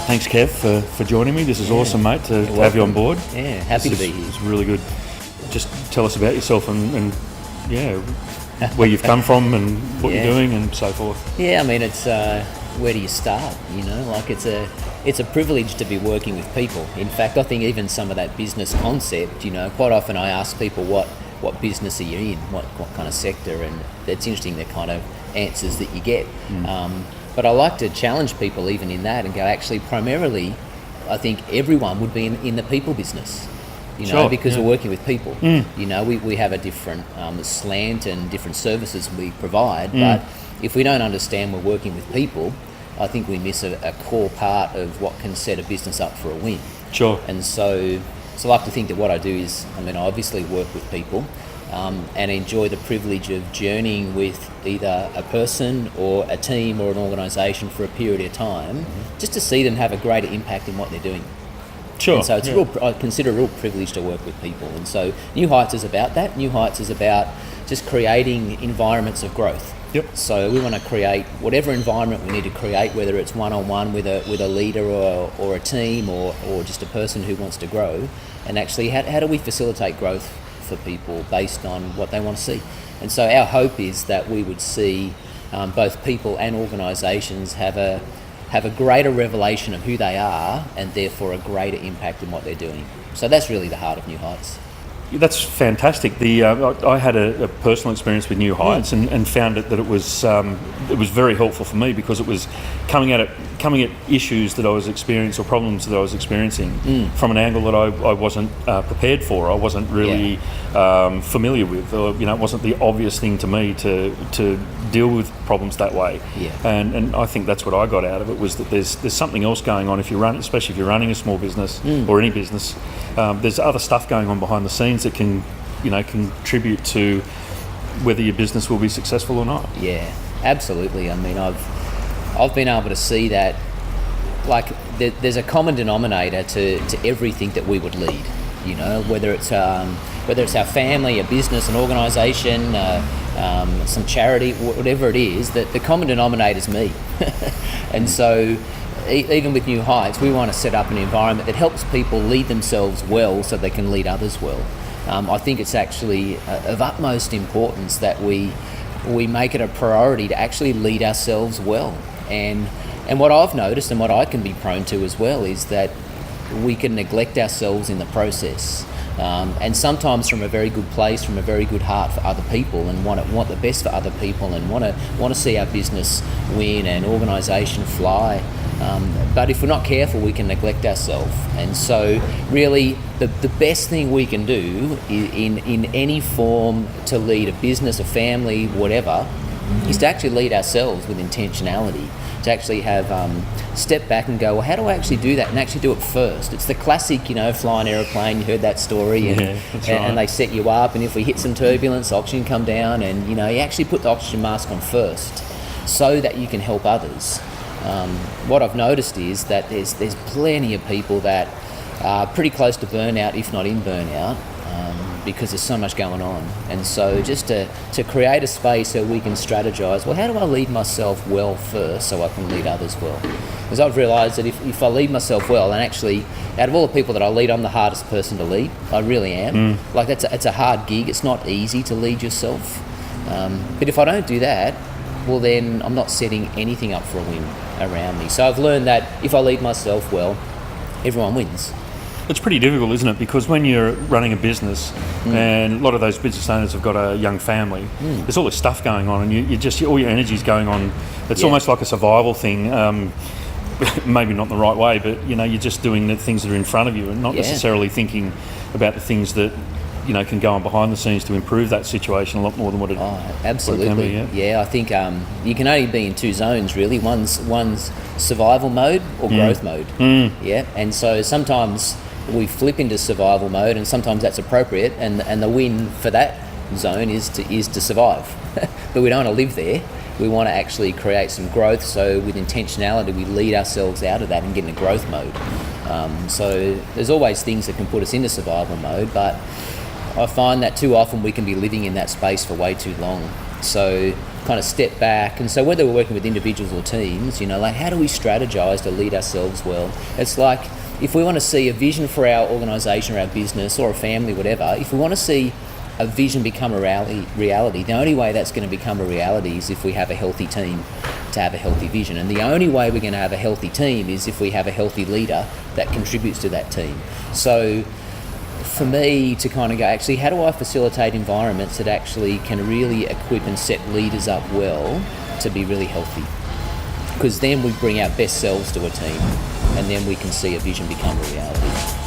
Thanks, Kev, for joining me. This is awesome, mate, to have you on board. Yeah, happy to be here. It's really good. Just tell us about yourself and where you've come from and what you're doing and so forth. Yeah, I mean, it's where do you start? It's a privilege to be working with people. In fact, I think even some of that business concept, quite often I ask people what business are you in, what kind of sector, and it's interesting the kind of answers that you get. But I like to challenge people even in that and go, actually, primarily, I think everyone would be in the people business, because we're working with people. We have a different slant and different services we provide, but if we don't understand we're working with people, I think we miss a core part of what can set a business up for a win. Sure. And so I like to think that what I do is, I obviously work with people, and enjoy the privilege of journeying with either a person or a team or an organisation for a period of time, just to see them have a greater impact in what they're doing. Sure. And so it's I consider a real privilege to work with people. And so New Heights is about that. New Heights is about just creating environments of growth. Yep. So we want to create whatever environment we need to create, whether it's one-on-one with a leader or a team or just a person who wants to grow. And actually, how do we facilitate growth for people based on what they want to see? And so our hope is that we would see both people and organisations have a greater revelation of who they are and therefore a greater impact in what they're doing. So that's really the heart of New Heights. That's fantastic. I had a personal experience with New Heights and found that it was very helpful for me because it was coming at issues that I was experiencing or problems that I was experiencing from an angle that I wasn't prepared for. I wasn't really familiar with. It wasn't the obvious thing to me to deal with problems that way. Yeah. And I think that's what I got out of it, was that there's something else going on especially if you're running a small business or any business. There's other stuff going on behind the scenes that can contribute to whether your business will be successful or not. Yeah, absolutely. I've been able to see that, there's a common denominator to everything that we would lead. Whether it's our family, a business, an organisation, some charity, whatever it is, that the common denominator is me. And so even with New Heights, we want to set up an environment that helps people lead themselves well so they can lead others well. I think it's actually of utmost importance that we make it a priority to actually lead ourselves well. And what I've noticed and what I can be prone to as well is that we can neglect ourselves in the process. And sometimes from a very good place, from a very good heart for other people, and want the best for other people, and want to see our business win and organisation fly. But if we're not careful, we can neglect ourselves. And so really the best thing we can do in any form to lead a business, a family, whatever, is to actually lead ourselves with intentionality, to actually have step back and go, well, how do I actually do that, and actually do it first. It's the classic, fly an aeroplane, you heard that story, and they set you up, and if we hit some turbulence, oxygen come down, and you actually put the oxygen mask on first so that you can help others. What I've noticed is that there's plenty of people that are pretty close to burnout, if not in burnout, because there's so much going on. And so just to create a space so we can strategize, well, how do I lead myself well first so I can lead others well? Because I've realised that if I lead myself well, and actually out of all the people that I lead, I'm the hardest person to lead. I really am. It's a hard gig. It's not easy to lead yourself. But if I don't do that, well, then I'm not setting anything up for a win around me. So I've learned that if I lead myself well, everyone wins. It's pretty difficult, isn't it? Because when you're running a business, and a lot of those business owners have got a young family, there's all this stuff going on, and all your energy's going on. It's almost like a survival thing. Maybe not in the right way, but you're just doing the things that are in front of you, and not necessarily thinking about the things that can go on behind the scenes to improve that situation a lot more than what it. Absolutely. What it can be, I think you can only be in two zones really. One's survival mode or growth mode. Yeah, and so sometimes we flip into survival mode, and sometimes that's appropriate, and the win for that zone is to survive. But we don't want to live there. We want to actually create some growth, so with intentionality we lead ourselves out of that and get into growth mode. So there's always things that can put us into survival mode, but I find that too often we can be living in that space for way too long. So kind of step back. And so whether we're working with individuals or teams, you know, like how do we strategize to lead ourselves well? It's like if we want to see a vision for our organization or our business or a family, whatever, if we want to see a vision become a reality, the only way that's going to become a reality is if we have a healthy team to have a healthy vision. And the only way we're going to have a healthy team is if we have a healthy leader that contributes to that team. So for me to kind of go, actually, how do I facilitate environments that actually can really equip and set leaders up well to be really healthy? Because then we bring our best selves to a team, and then we can see a vision become a reality.